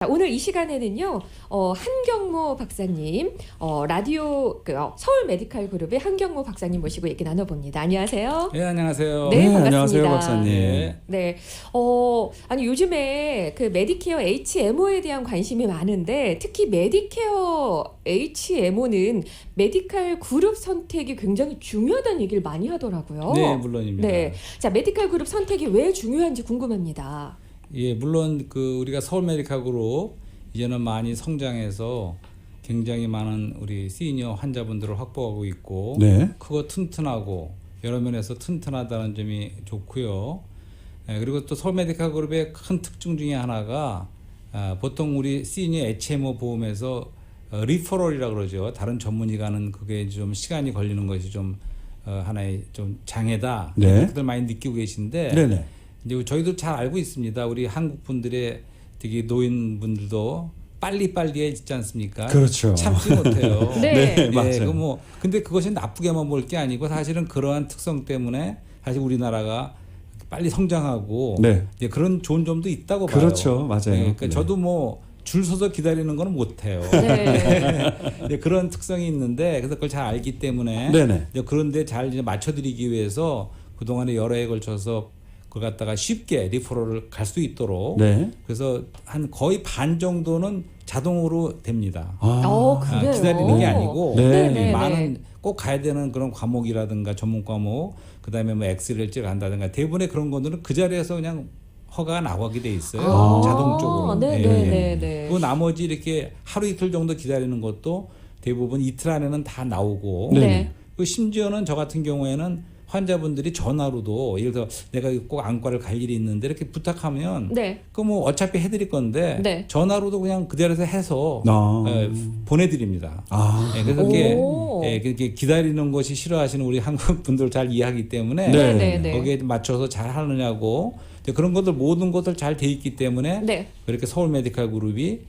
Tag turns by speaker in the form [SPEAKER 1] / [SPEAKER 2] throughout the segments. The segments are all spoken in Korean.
[SPEAKER 1] 오늘 이 시간에는요, 한경모 박사님, 라디오 서울 메디칼 그룹의 한경모 박사님 모시고 얘기 나눠봅니다. 안녕하세요.
[SPEAKER 2] 네, 안녕하세요.
[SPEAKER 1] 네, 반갑습니다.
[SPEAKER 2] 안녕하세요, 박사님.
[SPEAKER 1] 네, 아니 요즘에 그 메디케어 HMO에 대한 관심이 많은데 특히 메디케어 HMO는 메디칼 그룹 선택이 굉장히 중요하다는 얘기를 많이 하더라고요.
[SPEAKER 2] 네, 물론입니다.
[SPEAKER 1] 네, 자 메디칼 그룹 선택이 왜 중요한지 궁금합니다.
[SPEAKER 2] 예, 물론 우리가 서울 메디칼 그룹 이제는 많이 성장해서 굉장히 많은 우리 시니어 환자분들을 확보하고 있고,
[SPEAKER 3] 네.
[SPEAKER 2] 크고 튼튼하고 여러 면에서 튼튼하다는 점이 좋고요. 그리고 또 서울 메디칼 그룹의 큰 특징 중에 하나가 보통 우리 시니어 HMO 보험에서 리퍼럴이라고 그러죠. 다른 전문의가는 그게 좀 시간이 걸리는 것이 좀 하나의 좀 장애다.
[SPEAKER 3] 네.
[SPEAKER 2] 그렇게들 많이 느끼고 계신데.
[SPEAKER 3] 네네.
[SPEAKER 2] 이제 저희도 잘 알고 있습니다. 우리 한국 분들의 되게 노인분들도 빨리빨리 있지 않습니까?
[SPEAKER 3] 그렇죠.
[SPEAKER 2] 참지 못해요.
[SPEAKER 1] 네.
[SPEAKER 3] 네, 맞아요.
[SPEAKER 2] 근데 그것이 나쁘게만 볼 게 아니고 사실은 그러한 특성 때문에 사실 우리나라가 빨리 성장하고
[SPEAKER 3] 네.
[SPEAKER 2] 이제 그런 좋은 점도 있다고 봐요.
[SPEAKER 3] 그렇죠. 맞아요.
[SPEAKER 2] 그러니까
[SPEAKER 3] 네.
[SPEAKER 2] 저도 줄 서서 기다리는 건 못해요.
[SPEAKER 1] 네.
[SPEAKER 2] 그런 특성이 있는데 그래서 그걸 잘 알기 때문에
[SPEAKER 3] 네네.
[SPEAKER 2] 그런데 잘 이제 맞춰드리기 위해서 그동안에 여러 해에 걸쳐서 그걸 갖다가 쉽게 리퍼럴을 갈 수 있도록
[SPEAKER 3] 네.
[SPEAKER 2] 그래서 한 거의 반 정도는 자동으로 됩니다.
[SPEAKER 1] 그래요?
[SPEAKER 2] 기다리는 게 아니고
[SPEAKER 3] 네.
[SPEAKER 2] 많은 꼭 가야 되는 그런 과목이라든가 전문 과목 그다음에 뭐 엑스레이를 찍어간다든가 대부분의 그런 것들은 그 자리에서 그냥 허가가 나오게 돼 있어요. 자동적으로.
[SPEAKER 1] 네네네.
[SPEAKER 2] 그 나머지 이렇게 하루 이틀 정도 기다리는 것도 대부분 이틀 안에는 다 나오고
[SPEAKER 1] 네.
[SPEAKER 2] 그 심지어는 저 같은 경우에는 환자분들이 전화로도 예를 들어 내가 꼭 안과를 갈 일이 있는데 이렇게 부탁하면
[SPEAKER 1] 네.
[SPEAKER 2] 그 뭐 어차피 해드릴 건데
[SPEAKER 1] 네.
[SPEAKER 2] 전화로도 그냥 그 자리에서 해서 보내드립니다. 그래서 그렇게 기다리는 것이 싫어하시는 우리 한국 분들 잘 이해하기 때문에
[SPEAKER 1] 네.
[SPEAKER 2] 거기에 맞춰서 잘 하느냐고 그런 것들 모든 것들 잘 돼 있기 때문에
[SPEAKER 1] 네.
[SPEAKER 2] 그렇게 서울 메디칼 그룹이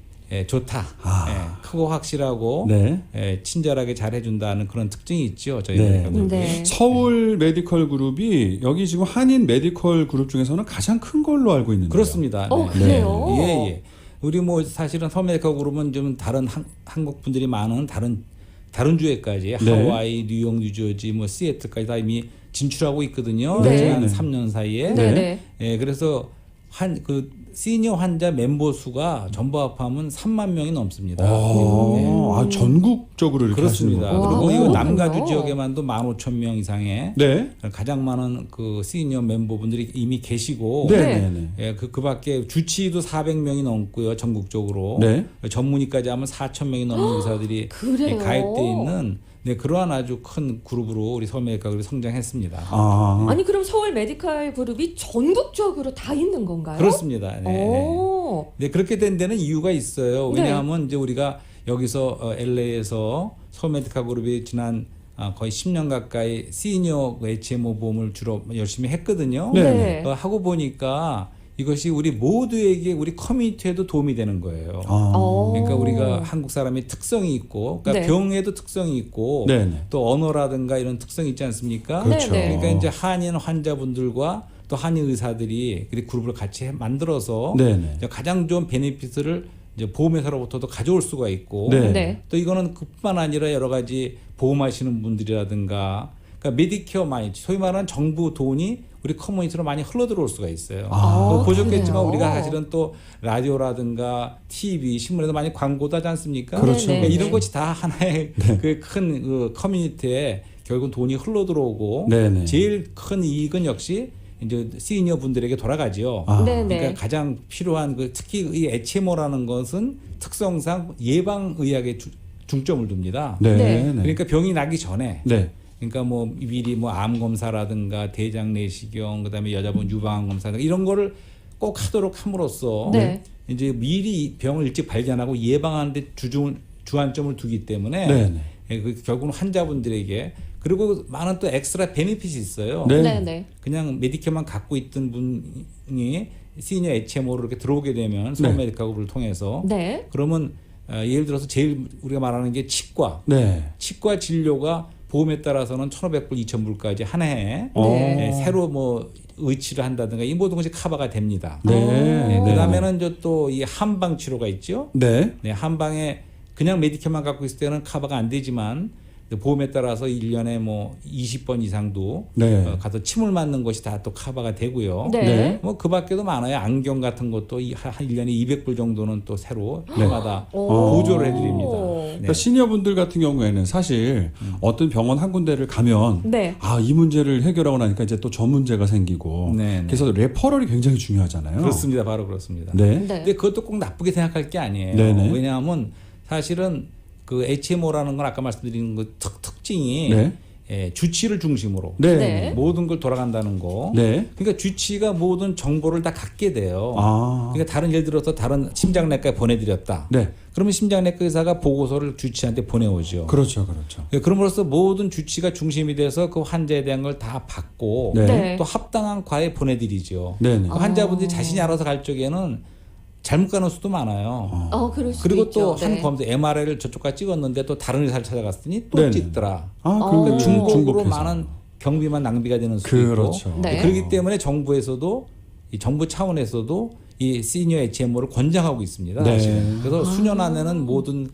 [SPEAKER 2] 좋다. 크고 확실하고
[SPEAKER 3] 네.
[SPEAKER 2] 친절하게 잘 해준다는 그런 특징이 있죠. 저희
[SPEAKER 3] 네.
[SPEAKER 2] 메디칼 그룹이.
[SPEAKER 1] 네.
[SPEAKER 3] 서울 메디컬 그룹이 여기 지금 한인 메디컬 그룹 중에서는 가장 큰 걸로 알고 있는데요.
[SPEAKER 2] 그렇습니다.
[SPEAKER 1] 그래요?
[SPEAKER 2] 예. 우리 뭐 사실은 서울 메디칼 그룹은 좀 다른 한국 분들이 많은 다른 주에까지 하와이, 뉴욕, 뉴저지, 뭐 시애틀까지 다 이미 진출하고 있거든요.
[SPEAKER 1] 네.
[SPEAKER 2] 한 3년 사이에.
[SPEAKER 1] 네네.
[SPEAKER 2] 그래서 시니어 환자 멤버 수가 전부 합하면 3만 명이 넘습니다.
[SPEAKER 3] 전국적으로 이렇게
[SPEAKER 2] 그렇습니다.
[SPEAKER 3] 하시는 거군요.
[SPEAKER 2] 그리고 이거 남가주
[SPEAKER 1] 그렇군요.
[SPEAKER 2] 지역에만도 15,000명 이상의
[SPEAKER 3] 네.
[SPEAKER 2] 가장 많은 그 시니어 멤버분들이 이미 계시고
[SPEAKER 3] 네.
[SPEAKER 2] 그 밖에 주치의도 400명이 넘고요. 전국적으로.
[SPEAKER 3] 네.
[SPEAKER 2] 전문의까지 하면 4,000명이 넘는 의사들이
[SPEAKER 1] 그래요?
[SPEAKER 2] 가입돼 있는 그러한 아주 큰 그룹으로 우리 서울 메디칼 그룹이 성장했습니다.
[SPEAKER 1] 아니 그럼 서울 메디칼 그룹이 전국적으로 다 있는 건가요?
[SPEAKER 2] 그렇습니다.
[SPEAKER 1] 오.
[SPEAKER 2] 그렇게 된 데는 이유가 있어요.
[SPEAKER 1] 네.
[SPEAKER 2] 왜냐하면 이제 우리가 여기서 LA에서 서울 메디칼 그룹이 지난 거의 10년 가까이 시니어 HMO 보험을 주로 열심히 했거든요.
[SPEAKER 1] 네.
[SPEAKER 2] 하고 보니까 이것이 우리 모두에게 우리 커뮤니티에도 도움이 되는 거예요. 그러니까 우리가 한국 사람이 특성이 있고, 그러니까
[SPEAKER 1] 네.
[SPEAKER 2] 병에도 특성이 있고,
[SPEAKER 3] 네네.
[SPEAKER 2] 또 언어라든가 이런 특성이 있지 않습니까?
[SPEAKER 3] 그렇죠.
[SPEAKER 1] 네네.
[SPEAKER 2] 그러니까 이제 한인 환자분들과 또 한인 의사들이 그룹을 같이 만들어서
[SPEAKER 3] 네네.
[SPEAKER 2] 이제 가장 좋은 베네핏을 이제 보험회사로부터도 가져올 수가 있고,
[SPEAKER 3] 네.
[SPEAKER 2] 또 이거는 그뿐만 아니라 여러 가지 보험하시는 분들이라든가, 그러니까 메디케어 많이 소위 말하는 정부 돈이 우리 커뮤니티로 많이 흘러 들어올 수가 있어요. 보셨겠지만
[SPEAKER 1] 그래요?
[SPEAKER 2] 우리가 사실은 또 라디오라든가 TV, 신문에도 많이 광고도 하지 않습니까?
[SPEAKER 3] 그렇죠.
[SPEAKER 2] 그러니까
[SPEAKER 1] 네네.
[SPEAKER 2] 이런 것이 다 하나의 큰 커뮤니티에 결국 돈이 흘러 들어오고
[SPEAKER 3] 네네.
[SPEAKER 2] 제일 큰 이익은 역시 이제 시니어 분들에게 돌아가지요.
[SPEAKER 1] 네네.
[SPEAKER 2] 그러니까 가장 필요한 특히 이 HMO라는 것은 특성상 예방 의학에 중점을 둡니다.
[SPEAKER 1] 네.
[SPEAKER 2] 그러니까 병이 나기 전에
[SPEAKER 3] 네.
[SPEAKER 2] 그러니까 뭐 미리 뭐 암 검사라든가 대장 내시경 그다음에 여자분 유방암 검사 이런 거를 꼭 하도록 함으로써
[SPEAKER 1] 네.
[SPEAKER 2] 이제 미리 병을 일찍 발견하고 예방하는 데 주안점을 두기 때문에
[SPEAKER 3] 네네.
[SPEAKER 2] 결국은 환자분들에게 그리고 많은 또 엑스트라 베네핏이 있어요.
[SPEAKER 1] 네네.
[SPEAKER 2] 그냥 메디케어만 갖고 있던 분이 시니어 HMO로 이렇게 들어오게 되면 서울 메디칼 그룹을 통해서 그러면 예를 들어서 제일 우리가 말하는 게 치과 진료가 보험에 따라서는 1,500불, 2,000불까지 한 해에
[SPEAKER 1] 네.
[SPEAKER 2] 새로 뭐 의치를 한다든가 이 모든 것이 커버가 됩니다.
[SPEAKER 3] 네.
[SPEAKER 2] 그다음에는 이제 또 이 한방 치료가 있죠.
[SPEAKER 3] 네.
[SPEAKER 2] 네, 한방에 그냥 메디케어만 갖고 있을 때는 커버가 안 되지만 보험에 따라서 1년에 뭐 20번 이상도
[SPEAKER 3] 네.
[SPEAKER 2] 가서 침을 맞는 것이 다 또 커버가 되고요.
[SPEAKER 1] 네.
[SPEAKER 3] 네.
[SPEAKER 2] 뭐 그 밖에도 많아요. 안경 같은 것도 한 1년에 200불 정도는 또 새로 해마다
[SPEAKER 1] 오.
[SPEAKER 2] 보조를 해드립니다. 네.
[SPEAKER 3] 그러니까 시니어분들 같은 경우에는 사실 어떤 병원 한 군데를 가면
[SPEAKER 1] 네.
[SPEAKER 3] 이 문제를 해결하고 나니까 이제 또 저 문제가 생기고
[SPEAKER 2] 네, 네.
[SPEAKER 3] 그래서 레퍼럴이 굉장히 중요하잖아요.
[SPEAKER 2] 그렇습니다. 바로 그렇습니다.
[SPEAKER 3] 네.
[SPEAKER 1] 네.
[SPEAKER 2] 근데 그것도 꼭 나쁘게 생각할 게 아니에요.
[SPEAKER 3] 네네.
[SPEAKER 2] 왜냐하면 사실은 그 HMO라는 건 아까 말씀드린 그 특징이
[SPEAKER 3] 네.
[SPEAKER 2] 주치를 중심으로
[SPEAKER 3] 네.
[SPEAKER 1] 네.
[SPEAKER 2] 모든 걸 돌아간다는 거.
[SPEAKER 3] 네.
[SPEAKER 2] 그러니까 주치가 모든 정보를 다 갖게 돼요.
[SPEAKER 3] 아.
[SPEAKER 2] 그러니까 다른 예를 들어서 다른 심장내과에 보내드렸다.
[SPEAKER 3] 네.
[SPEAKER 2] 그러면 심장내과 의사가 보고서를 주치한테 보내오죠.
[SPEAKER 3] 그렇죠. 그렇죠.
[SPEAKER 2] 그럼으로써 모든 주치가 중심이 돼서 그 환자에 대한 걸 다 받고
[SPEAKER 3] 네.
[SPEAKER 1] 네.
[SPEAKER 2] 또 합당한 과에 보내드리죠.
[SPEAKER 3] 네, 네.
[SPEAKER 2] 그 환자분들이 자신이 알아서 갈 적에는 잘못 가는 수도 많아요.
[SPEAKER 1] 그럴 수도
[SPEAKER 2] 그리고
[SPEAKER 1] 있죠.
[SPEAKER 2] 또 한
[SPEAKER 1] 네.
[SPEAKER 2] 검사 MRI를 저쪽까지 찍었는데 또 다른 의사를 찾아갔더니 또
[SPEAKER 3] 네네.
[SPEAKER 2] 찍더라.
[SPEAKER 3] 그러니까
[SPEAKER 2] 그러니까 중복으로
[SPEAKER 3] 중복해서.
[SPEAKER 2] 많은 경비만 낭비가 되는 수도
[SPEAKER 3] 그렇죠.
[SPEAKER 2] 있고
[SPEAKER 1] 네.
[SPEAKER 2] 그렇기 때문에 정부에서도 이 정부 차원에서도 이 시니어 HMO를 권장하고 있습니다.
[SPEAKER 3] 네.
[SPEAKER 2] 사실은. 그래서 수년 안에는 모든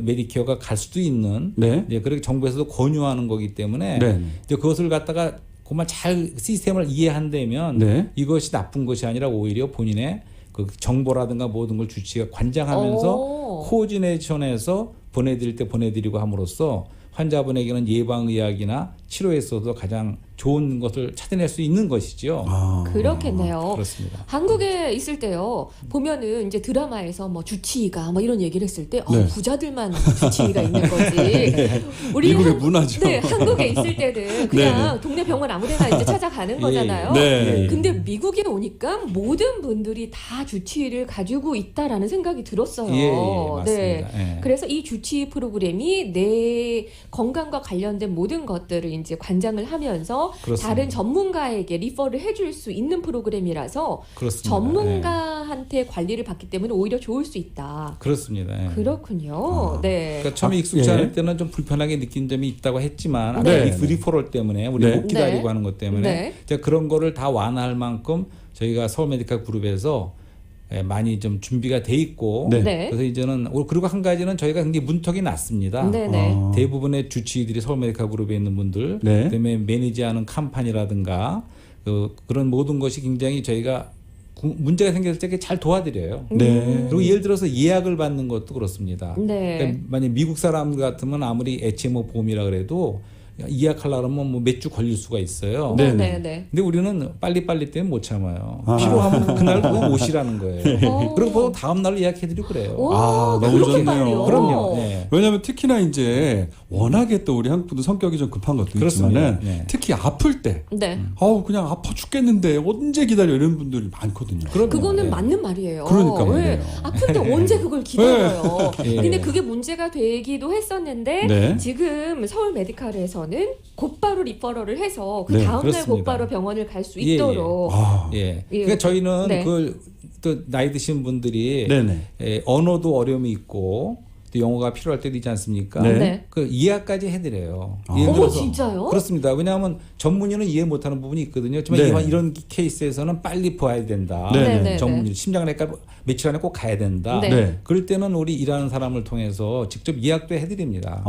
[SPEAKER 2] 메디케어가 갈 수도 있는
[SPEAKER 3] 네.
[SPEAKER 2] 이제 그렇게 정부에서도 권유하는 거기 때문에
[SPEAKER 3] 네.
[SPEAKER 2] 이제 그것을 갖다가 그만 잘 시스템을 이해한다면
[SPEAKER 3] 네.
[SPEAKER 2] 이것이 나쁜 것이 아니라 오히려 본인의 그 정보라든가 모든 걸 주치가 관장하면서
[SPEAKER 1] 오.
[SPEAKER 2] 코오디네이션에서 보내드릴 때 보내드리고 함으로써 환자분에게는 예방의학이나 치료에서도 가장 좋은 것을 찾아낼 수 있는 것이죠.
[SPEAKER 1] 그렇겠네요.
[SPEAKER 2] 그렇습니다.
[SPEAKER 1] 한국에 있을 때요 보면은 이제 드라마에서 뭐 주치의가 뭐 이런 얘기를 했을 때
[SPEAKER 3] 네.
[SPEAKER 1] 부자들만 주치의가 있는 거지. 우리
[SPEAKER 3] 미국의 문화죠.
[SPEAKER 1] 네, 한국에 있을 때는 그냥 동네 병원 아무데나 이제 찾아가는 거잖아요.
[SPEAKER 3] 네.
[SPEAKER 1] 근데 미국에 오니까 모든 분들이 다 주치의를 가지고 있다라는 생각이 들었어요.
[SPEAKER 2] 예, 맞습니다. 예.
[SPEAKER 1] 그래서 이 주치의 프로그램이 내 건강과 관련된 모든 것들을 이제 관장을 하면서
[SPEAKER 2] 그렇습니다.
[SPEAKER 1] 다른 전문가에게 리퍼를 해줄 수 있는 프로그램이라서
[SPEAKER 2] 그렇습니다.
[SPEAKER 1] 전문가한테 관리를 받기 때문에 오히려 좋을 수 있다.
[SPEAKER 2] 그렇습니다. 예.
[SPEAKER 1] 그렇군요. 네.
[SPEAKER 2] 그러니까 처음에 익숙치 않을
[SPEAKER 3] 예.
[SPEAKER 2] 때는 좀 불편하게 느낀 점이 있다고 했지만
[SPEAKER 1] 네.
[SPEAKER 2] 아까 리퍼럴 때문에 우리
[SPEAKER 3] 네.
[SPEAKER 2] 못 기다리고
[SPEAKER 1] 네.
[SPEAKER 2] 하는 것 때문에
[SPEAKER 1] 네.
[SPEAKER 2] 이제 그런 거를 다 완화할 만큼 저희가 서울 메디컬 그룹에서 많이 좀 준비가 돼 있고
[SPEAKER 3] 네.
[SPEAKER 1] 네.
[SPEAKER 2] 그래서 이제는 그리고 한 가지는 저희가 굉장히 문턱이 낮습니다.
[SPEAKER 1] 네네.
[SPEAKER 2] 대부분의 주치의들이 서울 메디컬 그룹에 있는 분들,
[SPEAKER 3] 네.
[SPEAKER 2] 그다음에 매니지하는 컴퍼니라든가 그런 모든 것이 굉장히 저희가 문제가 생겼을 때 잘 도와드려요.
[SPEAKER 3] 네.
[SPEAKER 2] 그리고 예를 들어서 예약을 받는 것도 그렇습니다.
[SPEAKER 1] 네.
[SPEAKER 2] 그러니까 만약 미국 사람 같으면 아무리 HMO 보험이라 그래도 예약하려면 뭐 몇 주 걸릴 수가 있어요.
[SPEAKER 3] 네.
[SPEAKER 1] 네네.
[SPEAKER 2] 근데 우리는 빨리빨리 때문에 못 참아요.
[SPEAKER 3] 아.
[SPEAKER 2] 필요하면 그날 그냥 오시라는 거예요.
[SPEAKER 1] 오.
[SPEAKER 2] 그리고 보통 다음 날 예약해드리고 그래요.
[SPEAKER 1] 오,
[SPEAKER 3] 너무
[SPEAKER 1] 그렇게
[SPEAKER 3] 좋네요.
[SPEAKER 1] 빨리요?
[SPEAKER 2] 그럼요. 네.
[SPEAKER 3] 왜냐하면 특히나 이제 워낙에 또 우리 한국 분들 성격이 좀 급한 것도
[SPEAKER 2] 그렇습니다.
[SPEAKER 3] 있지만은
[SPEAKER 2] 네.
[SPEAKER 3] 특히 아플 때
[SPEAKER 1] 네.
[SPEAKER 3] 그냥 아파 죽겠는데 언제 기다려 이런 분들이 많거든요.
[SPEAKER 2] 그럼요.
[SPEAKER 1] 그거는
[SPEAKER 2] 네.
[SPEAKER 1] 맞는 말이에요.
[SPEAKER 3] 그러니까
[SPEAKER 1] 왜
[SPEAKER 3] 말이에요.
[SPEAKER 1] 아픈데 언제 그걸 기다려요.
[SPEAKER 2] 예.
[SPEAKER 1] 근데 그게 문제가 되기도 했었는데
[SPEAKER 3] 네.
[SPEAKER 1] 지금 서울 메디칼에서는 곧바로 리퍼럴을 해서 그
[SPEAKER 3] 네,
[SPEAKER 1] 다음날
[SPEAKER 2] 그렇습니다.
[SPEAKER 1] 곧바로 병원을 갈 수
[SPEAKER 2] 예, 예.
[SPEAKER 1] 있도록
[SPEAKER 2] 예.
[SPEAKER 1] 예.
[SPEAKER 2] 그러니까 저희는
[SPEAKER 1] 네.
[SPEAKER 2] 또 나이 드신 분들이
[SPEAKER 3] 네네.
[SPEAKER 2] 언어도 어려움이 있고 또 영어가 필요할 때도 있지 않습니까?
[SPEAKER 3] 네.
[SPEAKER 1] 네.
[SPEAKER 2] 그 이해까지 해드려요.
[SPEAKER 3] 아.
[SPEAKER 2] 예를
[SPEAKER 1] 어머
[SPEAKER 2] 들어서
[SPEAKER 1] 진짜요?
[SPEAKER 2] 그렇습니다. 왜냐하면 전문의는 이해 못하는 부분이 있거든요. 하지만
[SPEAKER 3] 네.
[SPEAKER 2] 이런 케이스에서는 빨리 봐야 된다.
[SPEAKER 3] 네,
[SPEAKER 1] 네,
[SPEAKER 2] 전문의 심장내과 며칠 안에 꼭 가야 된다.
[SPEAKER 1] 네.
[SPEAKER 3] 네.
[SPEAKER 2] 그럴 때는 우리 일하는 사람을 통해서 직접 예약도 해드립니다.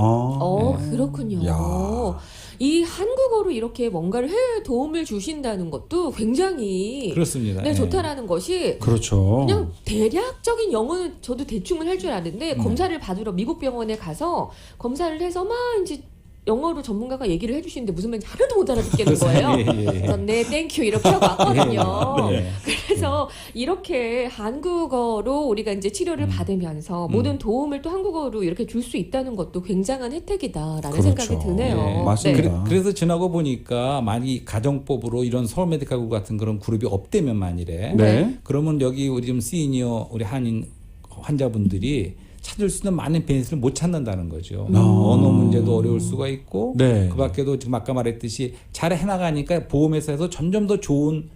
[SPEAKER 1] 그렇군요.
[SPEAKER 3] 야.
[SPEAKER 1] 이 한국어로 이렇게 뭔가를 해 도움을 주신다는 것도 굉장히
[SPEAKER 2] 그렇습니다.
[SPEAKER 1] 네,
[SPEAKER 2] 예.
[SPEAKER 1] 좋다라는 것이
[SPEAKER 3] 그렇죠.
[SPEAKER 1] 그냥 대략적인 영어는 저도 대충은 할 줄 아는데 검사를 받으러 미국 병원에 가서 검사를 해서 막 이제 영어로 전문가가 얘기를 해주시는데 무슨 말인지 하나도 못 알아듣겠는 거예요. 그래서 네, 땡큐 이렇게 하고 왔거든요.
[SPEAKER 2] 예.
[SPEAKER 1] 그래서 이렇게 한국어로 우리가 이제 치료를 받으면서 모든 도움을 또 한국어로 이렇게 줄 수 있다는 것도 굉장한 혜택이다라는
[SPEAKER 3] 그렇죠.
[SPEAKER 1] 생각이 드네요.
[SPEAKER 2] 예.
[SPEAKER 3] 맞습니다.
[SPEAKER 2] 그래서 지나고 보니까 만약 가정법으로 이런 서울 메디컬 그룹 같은 그런 그룹이 없다면 만일에
[SPEAKER 3] 네.
[SPEAKER 2] 그러면 여기 우리 지금 시니어 우리 한인 환자분들이 찾을 수 있는 많은 베니스를 못 찾는다는 거죠. 언어 문제도 어려울 수가 있고
[SPEAKER 3] 네.
[SPEAKER 2] 그 밖에도 지금 아까 말했듯이 잘 해나가니까 보험회사에서 점점 더 좋은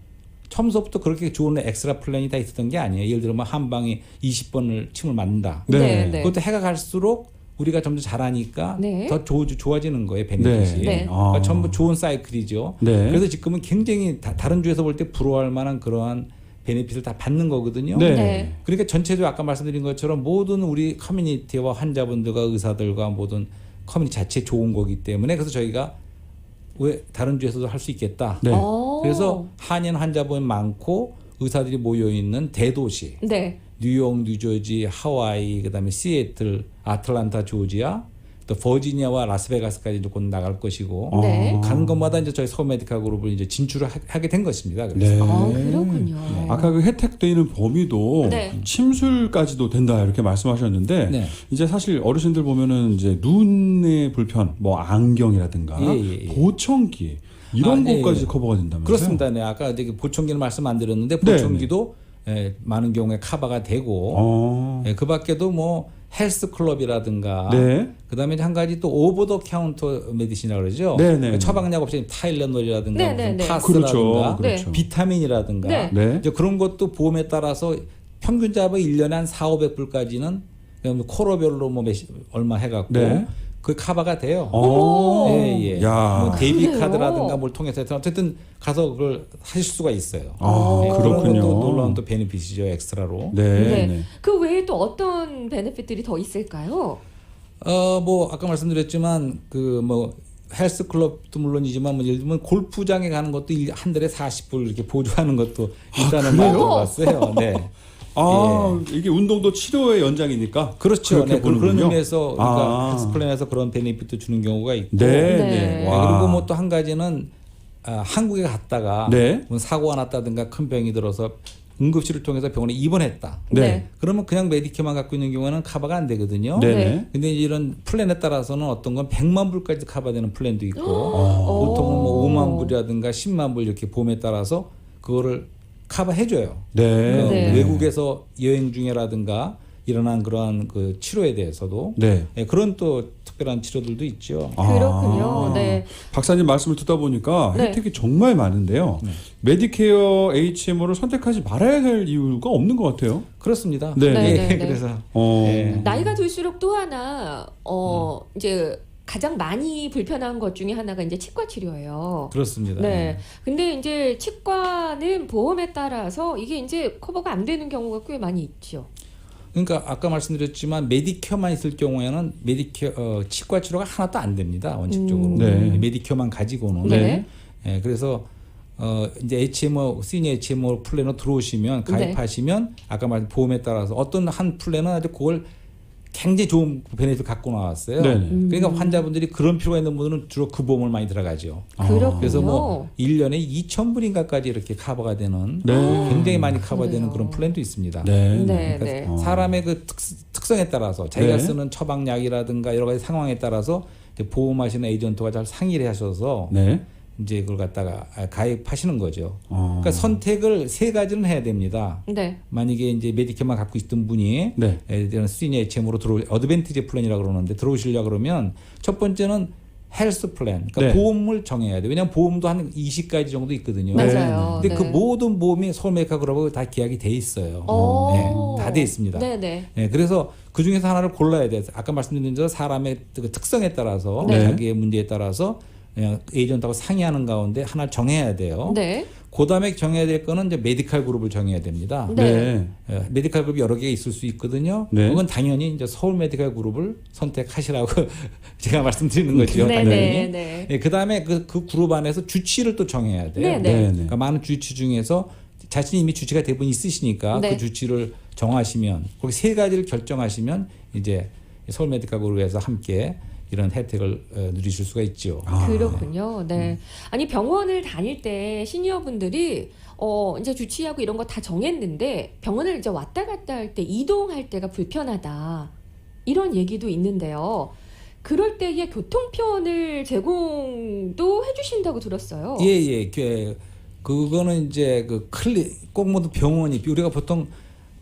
[SPEAKER 2] 처음부터 그렇게 좋은 엑스트라 플랜이 다 있었던 게 아니에요. 예를 들면 한 방에 20번을 침을 맞는다.
[SPEAKER 3] 네.
[SPEAKER 1] 네.
[SPEAKER 2] 그것도 해가 갈수록 우리가 점점 잘하니까
[SPEAKER 1] 네.
[SPEAKER 2] 더 좋아지는 거예요, 베네핏이.
[SPEAKER 1] 네.
[SPEAKER 2] 그러니까 전부 좋은 사이클이죠.
[SPEAKER 3] 네.
[SPEAKER 2] 그래서 지금은 굉장히 다른 주에서 볼 때 부러워할 만한 그러한 베네핏을 다 받는 거거든요.
[SPEAKER 3] 네.
[SPEAKER 1] 네.
[SPEAKER 2] 그러니까 전체적으로 아까 말씀드린 것처럼 모든 우리 커뮤니티와 환자분들과 의사들과 모든 커뮤니티 자체에 좋은 거기 때문에 그래서 저희가 왜 다른 주에서도 할 수 있겠다.
[SPEAKER 3] 네.
[SPEAKER 2] 그래서 한인 환자분 많고 의사들이 모여 있는 대도시,
[SPEAKER 1] 네.
[SPEAKER 2] 뉴욕, 뉴저지, 하와이, 그다음에 시애틀, 아틀란타, 조지아, 또 버지니아와 라스베가스까지 이제 곧 나갈 것이고
[SPEAKER 1] 네.
[SPEAKER 2] 가는 것마다 이제 저희 서울 메디컬 그룹을 이제 진출을 하게 된 것입니다. 그래서
[SPEAKER 3] 네.
[SPEAKER 1] 그렇군요.
[SPEAKER 3] 아까 그 혜택되는 범위도
[SPEAKER 1] 네.
[SPEAKER 3] 침술까지도 된다 이렇게 말씀하셨는데
[SPEAKER 2] 네.
[SPEAKER 3] 이제 사실 어르신들 보면은 이제 눈의 불편, 뭐 안경이라든가
[SPEAKER 2] 예.
[SPEAKER 3] 보청기 이런
[SPEAKER 2] 네.
[SPEAKER 3] 것까지 커버가 된다면서요?
[SPEAKER 2] 그렇습니다. 네, 아까 이제 보청기는 말씀 안 드렸는데
[SPEAKER 3] 네,
[SPEAKER 2] 보청기도 많은 경우에 커버가 되고 그 밖에도 뭐 헬스 클럽이라든가
[SPEAKER 3] 네.
[SPEAKER 2] 그다음에 한 가지 또 오버 더 카운터 메디신이라고 그러죠.
[SPEAKER 3] 네, 네, 네.
[SPEAKER 2] 처방약 없이 타일러놀이라든가
[SPEAKER 1] 네, 네, 네.
[SPEAKER 2] 파스라든가
[SPEAKER 3] 그렇죠.
[SPEAKER 1] 네.
[SPEAKER 3] 그렇죠.
[SPEAKER 2] 비타민이라든가
[SPEAKER 1] 네.
[SPEAKER 3] 네.
[SPEAKER 2] 이제 그런 것도 보험에 따라서 평균 잡아 1년에 한 4,500불까지는 코로별로 뭐 얼마 해갖고
[SPEAKER 3] 네.
[SPEAKER 2] 그 커버가 돼요.
[SPEAKER 1] 오.
[SPEAKER 2] 예.
[SPEAKER 3] 야.
[SPEAKER 2] 뭐 데이비
[SPEAKER 1] 그래요?
[SPEAKER 2] 카드라든가 뭘 통해서 해서 어쨌든 가서 그걸 하실 수가 있어요.
[SPEAKER 3] 아,
[SPEAKER 2] 네,
[SPEAKER 3] 그렇군요.
[SPEAKER 2] 그런 것도 놀라운 또 베네핏이죠, 엑스트라로.
[SPEAKER 3] 네.
[SPEAKER 1] 네.
[SPEAKER 3] 네.
[SPEAKER 1] 그 외에 또 어떤 베네핏들이 더 있을까요?
[SPEAKER 2] 뭐 아까 말씀드렸지만 그 뭐 헬스 클럽도 물론이지만 뭐 예를 들면 골프장에 가는 것도 한 달에 40불 이렇게 보조하는 것도 있다는 말 들어봤어요. 네.
[SPEAKER 3] 이게 운동도 치료의 연장이니까
[SPEAKER 2] 그렇죠.
[SPEAKER 3] 그렇게
[SPEAKER 2] 네, 그런
[SPEAKER 3] 보는군요.
[SPEAKER 2] 의미에서 그러니까 헬스 플랜에서 그런 베네핏도 주는 경우가 있고.
[SPEAKER 3] 네.
[SPEAKER 1] 네.
[SPEAKER 3] 네.
[SPEAKER 2] 네,
[SPEAKER 3] 와.
[SPEAKER 2] 그리고 뭐 또 한 가지는 한국에 갔다가
[SPEAKER 3] 네.
[SPEAKER 2] 뭐 사고가 났다든가 큰 병이 들어서 응급실을 통해서 병원에 입원했다.
[SPEAKER 3] 네.
[SPEAKER 2] 그러면 그냥 메디케어만 갖고 있는 경우는 커버가 안 되거든요.
[SPEAKER 3] 네.
[SPEAKER 1] 네.
[SPEAKER 2] 근데 이런 플랜에 따라서는 어떤 건 100만 불까지 커버되는 플랜도 있고
[SPEAKER 1] 오.
[SPEAKER 2] 보통은 뭐 5만 불이라든가 10만 불 이렇게 보험에 따라서 그거를 커버해줘요.
[SPEAKER 3] 네.
[SPEAKER 1] 네.
[SPEAKER 2] 외국에서 여행 중에라든가 일어난 그러한 그 치료에 대해서도
[SPEAKER 3] 네.
[SPEAKER 2] 그런 또 특별한 치료들도 있죠.
[SPEAKER 1] 그렇군요. 네.
[SPEAKER 3] 박사님 말씀을 듣다 보니까
[SPEAKER 1] 네.
[SPEAKER 3] 혜택이 정말 많은데요. 메디케어 HMO를 선택하지 말아야 할 이유가 없는 것 같아요.
[SPEAKER 2] 그렇습니다.
[SPEAKER 3] 네.
[SPEAKER 1] 네,
[SPEAKER 2] 예,
[SPEAKER 1] 네.
[SPEAKER 2] 그래서
[SPEAKER 3] 네.
[SPEAKER 1] 나이가 들수록 또 하나 이제 가장 많이 불편한 것 중에 하나가 이제 치과 치료예요.
[SPEAKER 2] 그렇습니다.
[SPEAKER 1] 네. 근데 이제 치과는 보험에 따라서 이게 이제 커버가 안 되는 경우가 꽤 많이 있죠.
[SPEAKER 2] 그러니까 아까 말씀드렸지만 메디케어만 있을 경우에는 메디케어 치과 치료가 하나도 안 됩니다. 원칙적으로
[SPEAKER 3] 네.
[SPEAKER 2] 메디케어만 가지고는.
[SPEAKER 1] 네.
[SPEAKER 2] 예, 그래서 이제 HMO 시니어 HMO 플랜으로 들어오시면 가입하시면 아까 말한 보험에 따라서 어떤 한 플랜은 아주 그걸 굉장히 좋은 베네핏을 갖고 나왔어요.
[SPEAKER 3] 네네.
[SPEAKER 2] 그러니까 환자분들이 그런 필요가 있는 분들은 주로 그 보험을 많이 들어가죠.
[SPEAKER 1] 그렇군요.
[SPEAKER 2] 그래서 뭐 1년에 2,000불인가까지 이렇게 커버가 되는
[SPEAKER 3] 네.
[SPEAKER 2] 굉장히 많이 커버되는
[SPEAKER 1] 그래요.
[SPEAKER 2] 그런 플랜도 있습니다.
[SPEAKER 3] 네.
[SPEAKER 1] 네,
[SPEAKER 2] 그러니까
[SPEAKER 1] 네.
[SPEAKER 2] 사람의 그 특성에 따라서 자기가
[SPEAKER 3] 네.
[SPEAKER 2] 쓰는 처방약이라든가 여러 가지 상황에 따라서 이제 보험하시는 에이전트가 잘 상의를 하셔서
[SPEAKER 3] 네.
[SPEAKER 2] 이제 그걸 갖다가 가입하시는 거죠.
[SPEAKER 3] 어.
[SPEAKER 2] 그러니까 선택을 세 가지는 해야 됩니다.
[SPEAKER 1] 네.
[SPEAKER 2] 만약에 이제 메디케어만 갖고 있던 분이
[SPEAKER 3] 네.
[SPEAKER 2] 이런 시니어 HM으로 어드밴티지 플랜이라고 그러는데 들어오시려고 그러면 첫 번째는 헬스 플랜, 그러니까
[SPEAKER 3] 네.
[SPEAKER 2] 보험을 정해야 돼요. 왜냐하면 보험도 한 20가지 정도 있거든요.
[SPEAKER 1] 맞아요.
[SPEAKER 2] 근데 그
[SPEAKER 1] 네.
[SPEAKER 2] 모든 보험이 서울 메디컬 그룹하고 다 계약이 돼 있어요.
[SPEAKER 1] 오.
[SPEAKER 2] 네, 다 돼 있습니다.
[SPEAKER 1] 네네.
[SPEAKER 2] 네, 그래서 그 중에서 하나를 골라야 돼요. 아까 말씀드린 대로 사람의 그 특성에 따라서
[SPEAKER 3] 네.
[SPEAKER 2] 자기의 문제에 따라서 그냥 에이전트하고 상의하는 가운데 하나를 정해야 돼요.
[SPEAKER 1] 네.
[SPEAKER 2] 그다음에 정해야 될 거는 이제 메디컬 그룹을 정해야 됩니다.
[SPEAKER 1] 네.
[SPEAKER 3] 네.
[SPEAKER 2] 메디컬 그룹이 여러 개가 있을 수 있거든요.
[SPEAKER 3] 네.
[SPEAKER 2] 그건 당연히 이제 서울 메디컬 그룹을 선택하시라고 제가 말씀드리는 거죠.
[SPEAKER 1] 네,
[SPEAKER 2] 당연히.
[SPEAKER 1] 네, 네.
[SPEAKER 2] 예, 그다음에 그 그룹 안에서 주치를 또 정해야 돼요.
[SPEAKER 1] 네, 네.
[SPEAKER 3] 네. 네.
[SPEAKER 2] 그러니까 많은 주치 중에서 자신이 이미 주치가 대부분 있으시니까
[SPEAKER 1] 네.
[SPEAKER 2] 그 주치를 정하시면 거기 세 가지를 결정하시면 이제 서울 메디컬 그룹에서 함께 이런 혜택을 누리실 수가 있죠.
[SPEAKER 1] 그렇군요. 네. 아니 병원을 다닐 때 시니어분들이 이제 주치하고 이런 거 다 정했는데 병원을 이제 왔다 갔다 할 때 이동할 때가 불편하다. 이런 얘기도 있는데요. 그럴 때에 교통편을 제공도 해주신다고 들었어요.
[SPEAKER 2] 예. 그거는 이제 그 꼭 모두 병원이 우리가 보통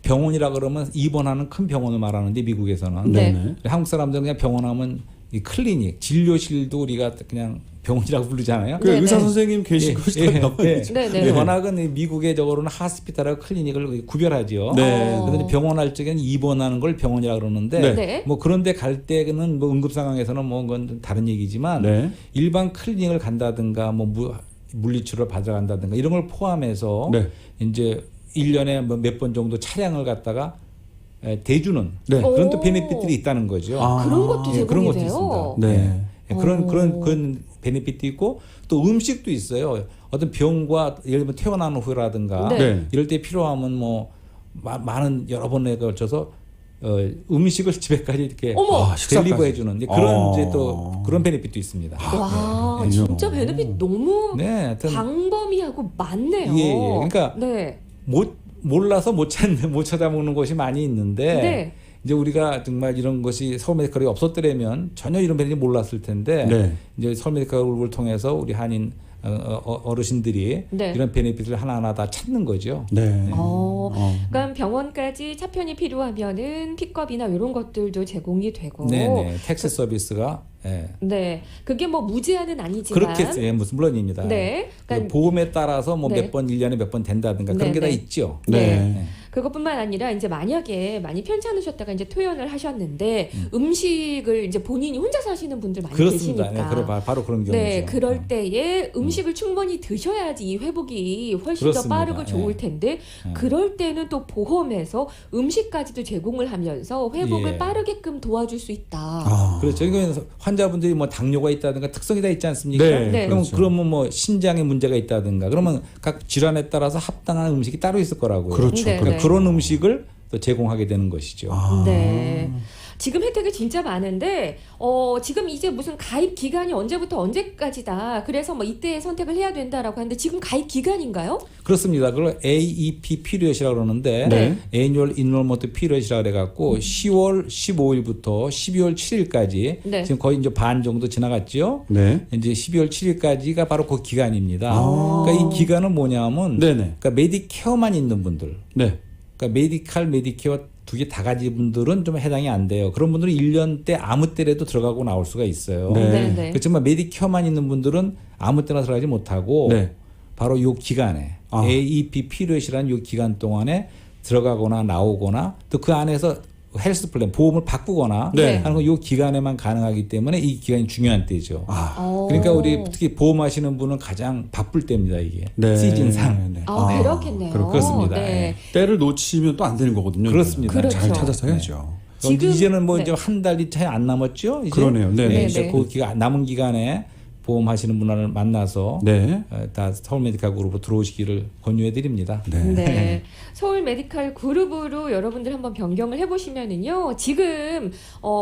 [SPEAKER 2] 병원이라 그러면 입원하는 큰 병원을 말하는데 미국에서는
[SPEAKER 1] 네.
[SPEAKER 3] 네.
[SPEAKER 2] 한국 사람들은 그냥 병원하면 이 클리닉 진료실도 우리가 그냥 병원이라고 부르잖아요.
[SPEAKER 3] 그
[SPEAKER 1] 네,
[SPEAKER 3] 의사
[SPEAKER 1] 네.
[SPEAKER 3] 선생님 계신 곳이 다 병원이죠.
[SPEAKER 1] 네, 네.
[SPEAKER 2] 근데 워낙은 이 미국의 적으로는 하스피탈하고 클리닉을 구별하죠.
[SPEAKER 3] 네.
[SPEAKER 2] 그런데 병원 할 적에는 입원하는 걸 병원이라고 그러는데
[SPEAKER 3] 네.
[SPEAKER 1] 네.
[SPEAKER 2] 뭐 그런데 갈 때는 뭐 응급 상황에서는 뭐 그건 좀 다른 얘기지만
[SPEAKER 3] 네.
[SPEAKER 2] 일반 클리닉을 간다든가 뭐 물리치료를 받으러 간다든가 이런 걸 포함해서
[SPEAKER 3] 네.
[SPEAKER 2] 이제 1년에 뭐 몇 번 정도 차량을 갖다가 대주는
[SPEAKER 3] 네.
[SPEAKER 2] 그런 또
[SPEAKER 1] 오.
[SPEAKER 2] 베네핏들이 있다는 거죠.
[SPEAKER 3] 아.
[SPEAKER 1] 그런 것도
[SPEAKER 2] 예,
[SPEAKER 1] 제공이
[SPEAKER 2] 그런 것도
[SPEAKER 1] 돼요.
[SPEAKER 2] 있습니다.
[SPEAKER 3] 네.
[SPEAKER 2] 예, 그런 베네핏도 있고 또 음식도 있어요. 어떤 병과 예를 들면 퇴원한 후라든가
[SPEAKER 1] 네.
[SPEAKER 3] 네.
[SPEAKER 2] 이럴 때 필요하면 뭐 많은 여러 번에 걸쳐서 음식을 집에까지 이렇게
[SPEAKER 1] 어머!
[SPEAKER 3] 아, 식사까지.
[SPEAKER 2] 델리버해 주는 그런 이제 또
[SPEAKER 3] 아.
[SPEAKER 2] 그런 베네핏도 있습니다.
[SPEAKER 1] 와,
[SPEAKER 3] 네.
[SPEAKER 1] 진짜 베네핏 너무
[SPEAKER 2] 네, 하여튼
[SPEAKER 1] 광범위하고 많네요.
[SPEAKER 2] 예, 예. 그러니까
[SPEAKER 1] 네.
[SPEAKER 2] 몰라서 못 찾아먹는 곳이 많이 있는데
[SPEAKER 1] 네.
[SPEAKER 2] 이제 우리가 정말 이런 것이 서울 메디컬이 없었더라면 전혀 이런 베네핏 몰랐을 텐데
[SPEAKER 3] 네.
[SPEAKER 2] 이제 서울 메디컬 그룹을 통해서 우리 한인 어르신들이
[SPEAKER 1] 네.
[SPEAKER 2] 이런 베네핏을 하나하나 다 찾는 거죠.
[SPEAKER 3] 네.
[SPEAKER 1] 그러니까 병원까지 차편이 필요하면은 픽업이나 이런 것들도 제공이 되고.
[SPEAKER 2] 네네. 택시 서비스가 예.
[SPEAKER 1] 네. 그게 뭐 무제한은 아니지만.
[SPEAKER 2] 그렇게 예, 무슨 물론입니다.
[SPEAKER 1] 네.
[SPEAKER 2] 그
[SPEAKER 1] 그러니까
[SPEAKER 2] 보험에 따라서 뭐
[SPEAKER 1] 네.
[SPEAKER 2] 몇 번 1년에 몇 번 된다든가
[SPEAKER 1] 네,
[SPEAKER 2] 그런 게 다
[SPEAKER 1] 네.
[SPEAKER 2] 있죠.
[SPEAKER 1] 네.
[SPEAKER 3] 네.
[SPEAKER 1] 그것뿐만 아니라 이제 만약에 많이 편찮으셨다가 이제 퇴원을 하셨는데 음식을 이제 본인이 혼자 사시는 분들 많이
[SPEAKER 2] 그렇습니다.
[SPEAKER 1] 계시니까.
[SPEAKER 2] 네, 바로 그런 경우죠.
[SPEAKER 1] 네, 그럴 때에 음식을 충분히 드셔야지 이 회복이 훨씬
[SPEAKER 2] 그렇습니다.
[SPEAKER 1] 더 빠르고 좋을
[SPEAKER 2] 예.
[SPEAKER 1] 텐데 그럴 때는 또 보험에서 음식까지도 제공을 하면서 회복을
[SPEAKER 2] 예.
[SPEAKER 1] 빠르게끔 도와줄 수 있다.
[SPEAKER 3] 아.
[SPEAKER 2] 그렇죠. 이건 환자분들이 뭐 당뇨가 있다든가 특성이 다 있지 않습니까?
[SPEAKER 3] 네.
[SPEAKER 1] 네.
[SPEAKER 2] 그럼
[SPEAKER 3] 그렇죠.
[SPEAKER 2] 그러면 뭐 신장에 문제가 있다든가 그러면 각 질환에 따라서 합당한 음식이 따로 있을 거라고요.
[SPEAKER 3] 그렇죠.
[SPEAKER 1] 네,
[SPEAKER 2] 그러니까
[SPEAKER 1] 네.
[SPEAKER 2] 그런 음식을 또 제공하게 되는 것이죠.
[SPEAKER 3] 아.
[SPEAKER 1] 네. 지금 혜택이 진짜 많은데 지금 이제 무슨 가입 기간이 언제부터 언제까지다. 그래서 뭐 이때 선택을 해야 된다라고 하는데 지금 가입 기간인가요?
[SPEAKER 2] 그렇습니다. 그걸 AEP 피리엇이라고 그러는데
[SPEAKER 3] 네.
[SPEAKER 2] Annual Enrollment Period이라고 해갖고 10월 15일부터 12월 7일까지
[SPEAKER 1] 네.
[SPEAKER 2] 지금 거의 이제 반 정도 지나갔죠.
[SPEAKER 3] 네.
[SPEAKER 2] 이제 12월 7일까지가 바로 그 기간입니다.
[SPEAKER 3] 아.
[SPEAKER 2] 그러니까 이 기간은 뭐냐면
[SPEAKER 3] 네네.
[SPEAKER 2] 그러니까 메디케어만 있는 분들,
[SPEAKER 3] 네.
[SPEAKER 2] 그러니까 메디칼, 메디케어 두 개 다 가진 분들은 좀 해당이 안 돼요. 그런 분들은 1년 때 아무 때라도 들어가고 나올 수가 있어요.
[SPEAKER 3] 네.
[SPEAKER 1] 네.
[SPEAKER 2] 그렇지만 메디케어만 있는 분들은 아무 때나 들어가지 못하고
[SPEAKER 3] 네.
[SPEAKER 2] 바로 요 기간에
[SPEAKER 3] 아.
[SPEAKER 2] AEP 피리엇이라는 요 기간 동안에 들어가거나 나오거나 또 그 안에서 헬스 플랜 보험을 바꾸거나
[SPEAKER 3] 네.
[SPEAKER 2] 하는 건 요 기간에만 가능하기 때문에 이 기간이 중요한 때죠.
[SPEAKER 3] 아.
[SPEAKER 2] 그러니까 우리 특히 보험하시는 분은 가장 바쁠 때입니다, 이게.
[SPEAKER 3] 네.
[SPEAKER 2] 시즌상.
[SPEAKER 3] 네.
[SPEAKER 1] 그렇겠네요.
[SPEAKER 2] 그렇습니다.
[SPEAKER 1] 네.
[SPEAKER 3] 때를 놓치면 또 안 되는 거거든요.
[SPEAKER 2] 그렇습니다.
[SPEAKER 1] 그렇죠.
[SPEAKER 3] 잘 찾아서 해야죠.
[SPEAKER 1] 지금-
[SPEAKER 2] 이제는 뭐
[SPEAKER 1] 네.
[SPEAKER 2] 이제 한 달이 차이 안 남았죠. 이제?
[SPEAKER 3] 그러네요. 네.
[SPEAKER 1] 네,
[SPEAKER 2] 이제
[SPEAKER 1] 네.
[SPEAKER 2] 그 기간 남은 기간에 보험하시는 분을 만나서
[SPEAKER 3] 네.
[SPEAKER 2] 다 서울 메디칼 그룹으로 들어오시기를 권유해 드립니다.
[SPEAKER 3] 네.
[SPEAKER 1] 네. 서울 메디칼 그룹으로 여러분들 한번 변경을 해보시면은요. 지금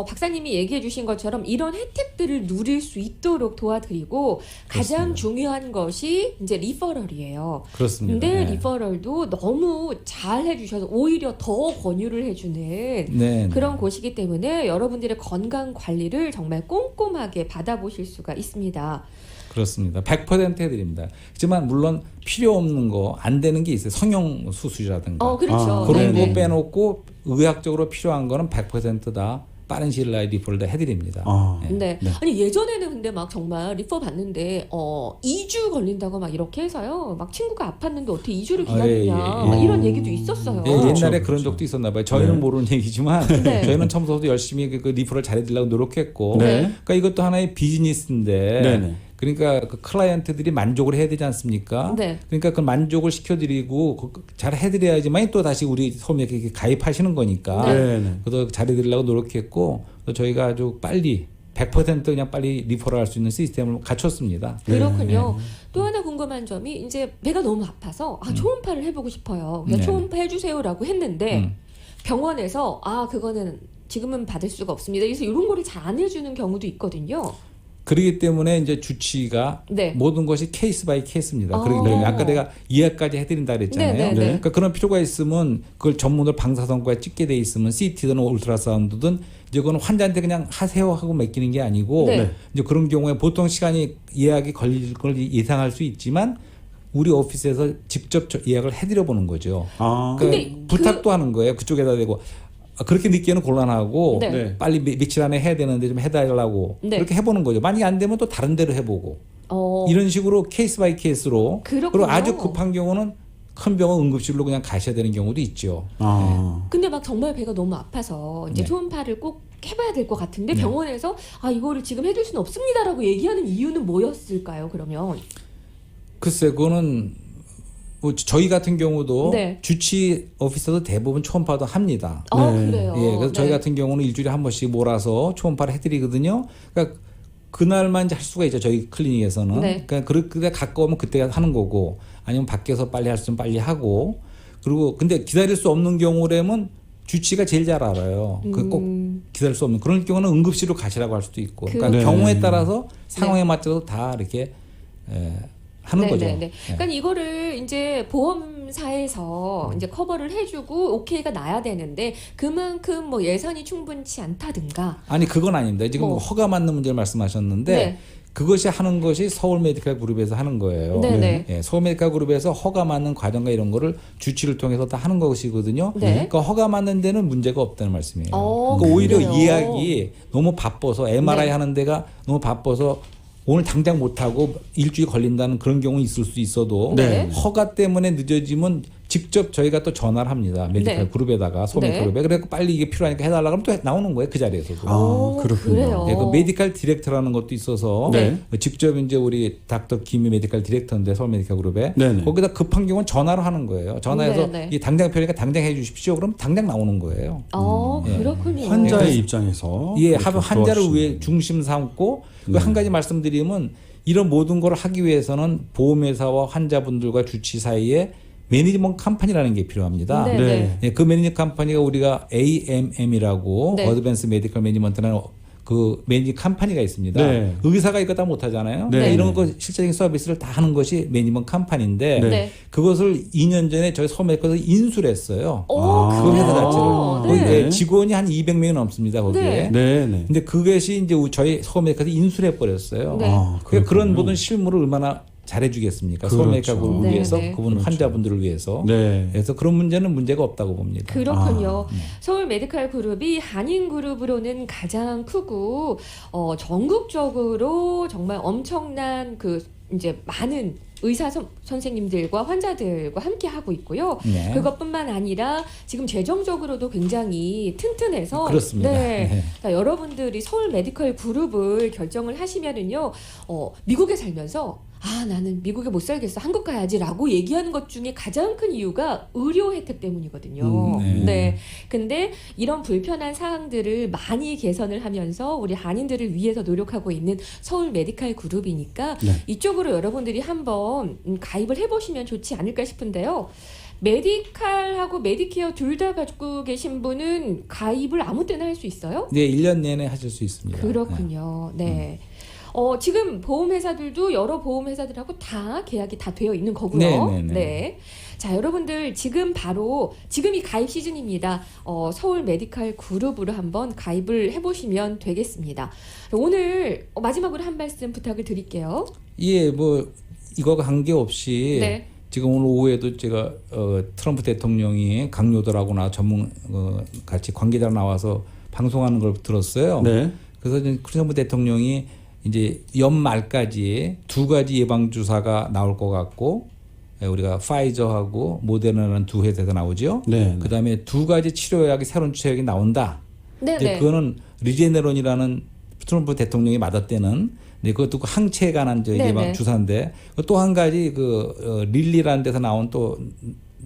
[SPEAKER 1] 박사님이 얘기해 주신 것처럼 이런 혜택들을 누릴 수 있도록 도와드리고 가장
[SPEAKER 2] 그렇습니다.
[SPEAKER 1] 중요한 것이 이제 리퍼럴이에요.
[SPEAKER 2] 그렇습니다.
[SPEAKER 1] 근데
[SPEAKER 2] 네.
[SPEAKER 1] 리퍼럴도 너무 잘 해주셔서 오히려 더 권유를 해주는
[SPEAKER 2] 네.
[SPEAKER 1] 그런 곳이기 때문에 여러분들의 건강 관리를 정말 꼼꼼하게 받아보실 수가 있습니다.
[SPEAKER 2] 그렇습니다. 100% 해드립니다. 하지만 물론 필요 없는 거 안 되는 게 있어요. 성형 수술이라든가
[SPEAKER 1] 그렇죠.
[SPEAKER 2] 그런
[SPEAKER 1] 네,
[SPEAKER 2] 거
[SPEAKER 1] 네.
[SPEAKER 2] 빼놓고 의학적으로 필요한 거는 100%다 빠른 시일 내에 리퍼를 다 해드립니다.
[SPEAKER 3] 아.
[SPEAKER 1] 네.
[SPEAKER 3] 네.
[SPEAKER 1] 아니 예전에는 근데 막 정말 리퍼 받는데 2주 걸린다고 막 이렇게 해서요. 막 친구가 아팠는데 어떻게 2주를 기다리냐
[SPEAKER 2] 예, 예, 예.
[SPEAKER 1] 막 이런 얘기도 있었어요.
[SPEAKER 2] 예,
[SPEAKER 3] 그렇죠,
[SPEAKER 2] 옛날에
[SPEAKER 3] 그렇죠.
[SPEAKER 2] 그런 적도 있었나 봐요. 저희는
[SPEAKER 3] 네.
[SPEAKER 2] 모르는 얘기지만
[SPEAKER 1] 네.
[SPEAKER 2] 저희는 처음부터 열심히 그 리퍼를 잘해드리려고 노력했고
[SPEAKER 3] 네.
[SPEAKER 2] 그러니까 이것도 하나의 비즈니스인데
[SPEAKER 3] 네네.
[SPEAKER 2] 그러니까 그 클라이언트들이 만족을 해야 되지 않습니까?
[SPEAKER 1] 네.
[SPEAKER 2] 그러니까 그 만족을 시켜드리고 잘 해드려야지만 또 다시 우리 소매에 가입하시는 거니까
[SPEAKER 3] 네네.
[SPEAKER 2] 그래서 잘해드리려고 노력했고 또 저희가 아주 빨리 100% 그냥 빨리 리퍼럴 할 수 있는 시스템을 갖췄습니다.
[SPEAKER 1] 그렇군요. 또 하나 궁금한 점이 이제 배가 너무 아파서 초음파를 해보고 싶어요. 그냥
[SPEAKER 2] 네.
[SPEAKER 1] 초음파 해주세요라고 했는데
[SPEAKER 2] 음.
[SPEAKER 1] 병원에서 그거는 지금은 받을 수가 없습니다. 그래서 이런 거를 잘 안 해주는 경우도 있거든요.
[SPEAKER 2] 그렇기 때문에 이제 주치의가
[SPEAKER 1] 네.
[SPEAKER 2] 모든 것이 케이스 바이 케이스입니다.
[SPEAKER 1] 아.
[SPEAKER 2] 그렇기 때문에 아까 내가 이해까지 해드린다 그랬잖아요.
[SPEAKER 1] 네, 네,
[SPEAKER 3] 네.
[SPEAKER 2] 그러니까 그런 필요가 있으면 그걸 전문으로 방사선과에 찍게 돼 있으면 CT든 울트라사운드든 이제 그건 환자한테 그냥 하세요 하고 맡기는 게 아니고
[SPEAKER 1] 네.
[SPEAKER 2] 이제 그런 경우에 보통 시간이 예약이 걸릴 걸 예상할 수 있지만 우리 오피스에서 직접 예약을 해드려 보는 거죠.
[SPEAKER 3] 아.
[SPEAKER 2] 그러니까
[SPEAKER 1] 근데
[SPEAKER 2] 부탁도 하는 거예요. 그쪽에다 대고 그렇게 늦게는 곤란하고
[SPEAKER 1] 네.
[SPEAKER 3] 네.
[SPEAKER 2] 빨리 며칠 안에 해야 되는데 좀 해달라고
[SPEAKER 1] 네.
[SPEAKER 2] 그렇게 해보는 거죠. 만약에 안 되면 또 다른 데로 해보고 이런 식으로 케이스 바이 케이스로
[SPEAKER 1] 그렇군요.
[SPEAKER 2] 그리고 아주 급한 경우는 큰 병원 응급실로 그냥 가셔야 되는 경우도 있죠.
[SPEAKER 1] 근데 막 정말 배가 너무 아파서 이제
[SPEAKER 2] 네.
[SPEAKER 1] 초음파를 꼭 해봐야 될 것 같은데
[SPEAKER 2] 네.
[SPEAKER 1] 병원에서 이거를 지금 해줄 수는 없습니다라고 얘기하는 이유는 뭐였을까요? 그러면
[SPEAKER 2] 글쎄 그거는 뭐 저희 같은 경우도
[SPEAKER 1] 네.
[SPEAKER 2] 주치 오피서도 대부분 초음파도 합니다.
[SPEAKER 1] 그래요.
[SPEAKER 2] 예, 그래서 저희
[SPEAKER 1] 네.
[SPEAKER 2] 같은 경우는 일주일에 한 번씩 몰아서 초음파를 해드리거든요. 그러니까 그날만 이제 할 수가 있죠. 저희 클리닉에서는.
[SPEAKER 1] 네.
[SPEAKER 2] 그러니까 그때 가까우면 그때 하는 거고, 아니면 밖에서 빨리 할 수 있으면 빨리 하고. 그리고 근데 기다릴 수 없는 경우라면 주치가 제일 잘 알아요. 그 꼭 기다릴 수 없는 그런 경우는 응급실로 가시라고 할 수도 있고. 그러니까
[SPEAKER 3] 네.
[SPEAKER 2] 경우에 따라서 상황에 맞춰서 다 이렇게 하는 거죠.
[SPEAKER 1] 네네네.
[SPEAKER 2] 예.
[SPEAKER 1] 그러니까 이거를 이제 보험사에서 이제 커버를 해주고 오케이가 나야 되는데 그만큼 뭐 예산이 충분치 않다든가.
[SPEAKER 2] 아니 그건 아닙니다. 지금
[SPEAKER 1] 뭐.
[SPEAKER 2] 허가 맞는 문제를 말씀하셨는데
[SPEAKER 1] 네.
[SPEAKER 2] 그것이 하는 것이 서울 메디컬 그룹에서 하는 거예요.
[SPEAKER 1] 네네.
[SPEAKER 2] 예, 서울 메디컬 그룹에서 허가 맞는 과정과 이런 거를 주치를 통해서 다 하는 것이거든요.
[SPEAKER 1] 네.
[SPEAKER 2] 그러니까 허가 맞는 데는 문제가 없다는 말씀이에요.
[SPEAKER 1] 어,
[SPEAKER 2] 그러니까 오히려
[SPEAKER 1] 그래요?
[SPEAKER 2] 예약이 너무 바빠서 MRI
[SPEAKER 1] 네.
[SPEAKER 2] 하는 데가 너무 바빠서 오늘 당장 못 하고 일주일 걸린다는 그런 경우 있을 수 있어도
[SPEAKER 1] 네.
[SPEAKER 2] 허가 때문에 늦어지면 직접 저희가 또 전화를 합니다. 메디컬
[SPEAKER 1] 네.
[SPEAKER 2] 그룹에다가 서울
[SPEAKER 1] 네.
[SPEAKER 2] 메디컬 그룹에 그래서 빨리 이게 필요하니까 해달라 그러면 또 나오는 거예요. 그 자리에서도.
[SPEAKER 3] 그렇군요.
[SPEAKER 1] 그래요.
[SPEAKER 2] 예, 그 메디컬 디렉터라는 것도 있어서
[SPEAKER 3] 네.
[SPEAKER 2] 직접 이제 우리 닥터 김희 메디컬 디렉터인데 서울 메디컬 그룹에
[SPEAKER 3] 네네.
[SPEAKER 2] 거기다 급한 경우는 전화로 하는 거예요. 전화해서
[SPEAKER 1] 네네.
[SPEAKER 2] 이 당장 필요니까 당장 해 주십시오. 그럼 당장 나오는 거예요.
[SPEAKER 1] 예. 그렇군요.
[SPEAKER 3] 환자의 입장에서
[SPEAKER 2] 예,
[SPEAKER 3] 이렇게
[SPEAKER 2] 환자를
[SPEAKER 3] 도와주시는
[SPEAKER 2] 위해 중심 삼고
[SPEAKER 3] 네.
[SPEAKER 2] 한 가지 말씀드리면 이런 모든 걸 하기 위해서는 보험회사와 환자분들과 주치 사이에 매니지먼트 컴퍼니라는 게 필요합니다.
[SPEAKER 1] 네.
[SPEAKER 3] 네.
[SPEAKER 2] 예, 그 매니지먼트 컴퍼니가 우리가 AMM이라고
[SPEAKER 1] 네.
[SPEAKER 2] 어드밴스 메디컬 매니지먼트라는 그 매니지 컴퍼니가 있습니다.
[SPEAKER 3] 네.
[SPEAKER 2] 의사가 이거 다 못하잖아요.
[SPEAKER 3] 네.
[SPEAKER 2] 그러니까 이런 거 실제적인 서비스를 다 하는 것이 매니지먼트 컴퍼니인데
[SPEAKER 3] 네.
[SPEAKER 1] 네.
[SPEAKER 2] 그것을 2년 전에 저희 서울메디컬에서 인수를 했어요.
[SPEAKER 1] 오,
[SPEAKER 3] 그
[SPEAKER 1] 그래요?
[SPEAKER 2] 회사 자체를.
[SPEAKER 1] 네.
[SPEAKER 2] 거기에 직원이 한 200명이 넘습니다. 거기에.
[SPEAKER 1] 네.
[SPEAKER 3] 네네.
[SPEAKER 2] 근데 그것이 이제 저희 서울메디컬에서 인수를 해버렸어요.
[SPEAKER 1] 네.
[SPEAKER 2] 그러니까 그런
[SPEAKER 3] 그렇군요.
[SPEAKER 2] 모든 실무를 얼마나 잘해주겠습니까?
[SPEAKER 3] 그렇죠.
[SPEAKER 2] 서울메디컬 그룹을
[SPEAKER 1] 네,
[SPEAKER 2] 위해서
[SPEAKER 1] 네.
[SPEAKER 2] 그분
[SPEAKER 3] 그렇죠.
[SPEAKER 2] 환자분들을 위해서.
[SPEAKER 3] 네.
[SPEAKER 2] 그래서 그런 문제는 문제가 없다고 봅니다.
[SPEAKER 1] 그렇군요. 서울 메디컬 그룹이 한인 그룹으로는 가장 크고 전국적으로 정말 엄청난 그 이제 많은 의사 선생님들과 환자들과 함께 하고 있고요.
[SPEAKER 2] 네.
[SPEAKER 1] 그것뿐만 아니라 지금 재정적으로도 굉장히 튼튼해서
[SPEAKER 2] 그렇습니다.
[SPEAKER 1] 네.
[SPEAKER 2] 네.
[SPEAKER 1] 그러니까 여러분들이 서울 메디컬 그룹을 결정을 하시면은요. 미국에 살면서 나는 미국에 못 살겠어. 한국 가야지라고 얘기하는 것 중에 가장 큰 이유가 의료 혜택 때문이거든요.
[SPEAKER 2] 네.
[SPEAKER 1] 네. 근데 이런 불편한 사항들을 많이 개선을 하면서 우리 한인들을 위해서 노력하고 있는 서울 메디컬 그룹이니까
[SPEAKER 3] 네.
[SPEAKER 1] 이쪽으로 여러분들이 한번 가입을 해보시면 좋지 않을까 싶은데요. 메디칼하고 메디케어 둘 다 가지고 계신 분은 가입을 아무 때나 할 수 있어요?
[SPEAKER 2] 네, 1년 내내 하실 수 있습니다.
[SPEAKER 1] 그렇군요. 네. 지금 보험회사들도 여러 보험회사들하고 다 계약이 다 되어 있는 거고요.
[SPEAKER 2] 네네네.
[SPEAKER 1] 네. 자, 여러분들 지금이 가입 시즌입니다. 서울 메디컬 그룹으로 한번 가입을 해보시면 되겠습니다. 오늘 마지막으로 한 말씀 부탁을 드릴게요.
[SPEAKER 2] 예, 뭐 이거 관계없이
[SPEAKER 1] 네.
[SPEAKER 2] 지금 오늘 오후에도 제가 트럼프 대통령이 강요들하고나 전문 같이 관계자 나와서 방송하는 걸 들었어요.
[SPEAKER 3] 네.
[SPEAKER 2] 그래서 이제 트럼프 대통령이 이제 연말까지 2가지 예방 주사가 나올 것 같고 우리가 파이저하고 모데르나라는 2 회사가 나오죠.
[SPEAKER 3] 네.
[SPEAKER 2] 그다음에 2가지 치료약이 새로운 치료약이 나온다.
[SPEAKER 1] 네,
[SPEAKER 2] 이제
[SPEAKER 1] 네.
[SPEAKER 2] 그거는 리제네론이라는 트럼프 대통령이 맞았다는 그것도 그 항체에 관한
[SPEAKER 1] 네네.
[SPEAKER 2] 예방 주사인데 또 한 가지 릴리라는 데서 나온 또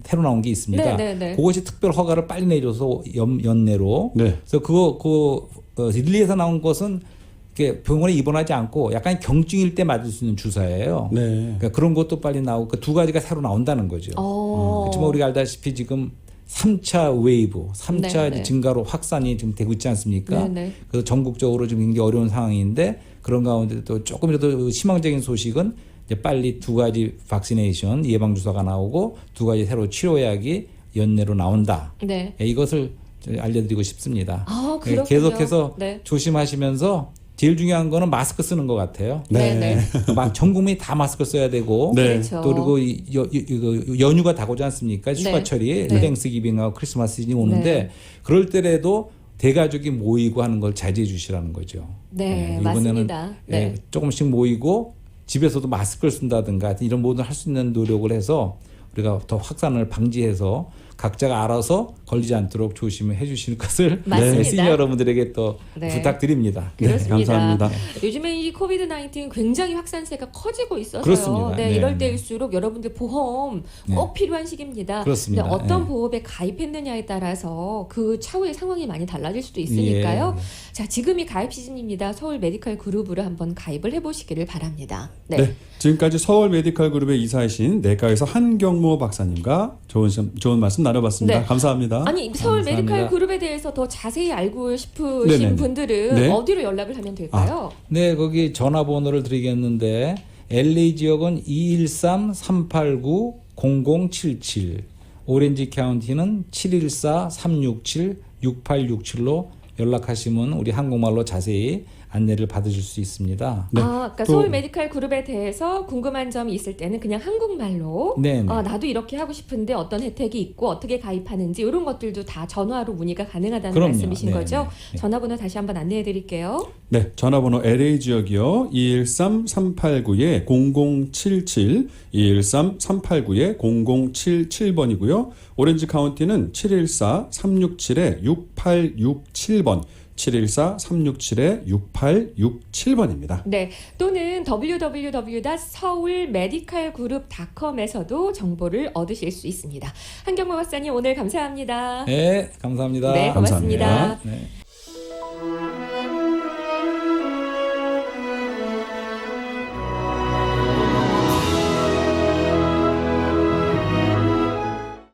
[SPEAKER 2] 새로 나온 게 있습니다.
[SPEAKER 1] 네네네.
[SPEAKER 2] 그것이 특별 허가를 빨리 내줘서 연내로.
[SPEAKER 3] 네.
[SPEAKER 2] 그래서 릴리에서 나온 것은 이렇게 병원에 입원하지 않고 약간 경증일 때 맞을 수 있는 주사예요.
[SPEAKER 3] 네.
[SPEAKER 2] 그러니까 그런 것도 빨리 나오고 그 2가지가 새로 나온다는 거죠. 그렇지만 우리가 알다시피 지금 3차 웨이브, 3차
[SPEAKER 1] 네, 네.
[SPEAKER 2] 증가로 확산이 지금 되고 있지 않습니까?
[SPEAKER 1] 네, 네.
[SPEAKER 2] 그래서 전국적으로 지금 굉장히 어려운 상황인데 그런 가운데 또 조금이라도 희망적인 소식은 이제 빨리 2가지 박시네이션 예방 주사가 나오고 2가지 새로 치료약이 연내로 나온다.
[SPEAKER 1] 네.
[SPEAKER 2] 이것을 알려드리고 싶습니다.
[SPEAKER 1] 그렇군요.
[SPEAKER 2] 계속해서
[SPEAKER 1] 네.
[SPEAKER 2] 조심하시면서 제일 중요한 거는 마스크 쓰는 것 같아요.
[SPEAKER 1] 네.
[SPEAKER 2] 막 전 국민이 다 마스크 써야 되고
[SPEAKER 3] 네.
[SPEAKER 1] 그렇죠.
[SPEAKER 2] 또 그리고 연휴가 다가오지 않습니까?
[SPEAKER 1] 네.
[SPEAKER 2] 휴가철이
[SPEAKER 1] 네.
[SPEAKER 2] 땡스기빙하고 크리스마스 시즌이 오는데
[SPEAKER 1] 네.
[SPEAKER 2] 그럴 때라도 대가족이 모이고 하는 걸 자제해 주시라는 거죠.
[SPEAKER 1] 네,
[SPEAKER 2] 이번에는
[SPEAKER 1] 맞습니다. 네.
[SPEAKER 2] 조금씩 모이고 집에서도 마스크를 쓴다든가 이런 모든 할 수 있는 노력을 해서 우리가 더 확산을 방지해서 각자가 알아서 걸리지 않도록 조심해 주시는 것을
[SPEAKER 1] 맞습니다.
[SPEAKER 2] 시니어 여러분들에게 또
[SPEAKER 1] 네.
[SPEAKER 2] 부탁드립니다.
[SPEAKER 1] 그렇습니다.
[SPEAKER 3] 네, 감사합니다.
[SPEAKER 1] 요즘에 이 코비드-19 굉장히 확산세가 커지고 있어서요.
[SPEAKER 2] 그렇습니다.
[SPEAKER 1] 네,
[SPEAKER 2] 네,
[SPEAKER 1] 이럴
[SPEAKER 2] 네.
[SPEAKER 1] 때일수록 여러분들 보험 꼭 필요한 시기입니다.
[SPEAKER 2] 그렇습니다.
[SPEAKER 1] 근데 어떤
[SPEAKER 2] 네.
[SPEAKER 1] 보험에 가입했느냐에 따라서 그 차후의 상황이 많이 달라질 수도 있으니까요.
[SPEAKER 2] 예.
[SPEAKER 1] 자, 지금이 가입 시즌입니다. 서울 메디컬 그룹으로 한번 가입을 해보시기를 바랍니다. 네.
[SPEAKER 3] 네. 지금까지 서울 메디컬 그룹의 이사이신 내과에서 한경모 박사님과 좋은 말씀 나눠봤습니다.
[SPEAKER 1] 네.
[SPEAKER 3] 감사합니다.
[SPEAKER 1] 아니 서울
[SPEAKER 2] 감사합니다.
[SPEAKER 1] 메디컬 그룹에 대해서 더 자세히 알고 싶으신
[SPEAKER 3] 네네네.
[SPEAKER 1] 분들은
[SPEAKER 3] 네.
[SPEAKER 1] 어디로 연락을 하면 될까요?
[SPEAKER 2] 네, 거기 전화번호를 드리겠는데 LA 지역은 213-389-0077, 오렌지 카운티는 714-367-6867로 연락하시면 우리 한국말로 자세히 안내를 받으실 수 있습니다.
[SPEAKER 3] 네.
[SPEAKER 1] 그러니까
[SPEAKER 3] 또-
[SPEAKER 1] 서울 메디컬 그룹에 대해서 궁금한 점이 있을 때는 그냥 한국말로
[SPEAKER 2] 네, 네.
[SPEAKER 1] 나도 이렇게 하고 싶은데 어떤 혜택이 있고 어떻게 가입하는지 이런 것들도 다 전화로 문의가 가능하다는
[SPEAKER 2] 그럼요.
[SPEAKER 1] 말씀이신
[SPEAKER 2] 네,
[SPEAKER 1] 거죠?
[SPEAKER 2] 네.
[SPEAKER 1] 전화번호 다시 한번 안내해 드릴게요.
[SPEAKER 3] 네, 전화번호 LA 지역이요. 213-389-0077, 213-389-0077번이고요. 오렌지 카운티는 714-367-6867번, 714-367-6867번입니다.
[SPEAKER 1] 네, 또는 www.seoulmedicalgroup.com에서도 정보를 얻으실 수 있습니다. 한경모 박사님 오늘 감사합니다.
[SPEAKER 2] 네, 감사합니다.
[SPEAKER 1] 네, 고맙습니다.
[SPEAKER 3] 감사합니다.
[SPEAKER 2] 네.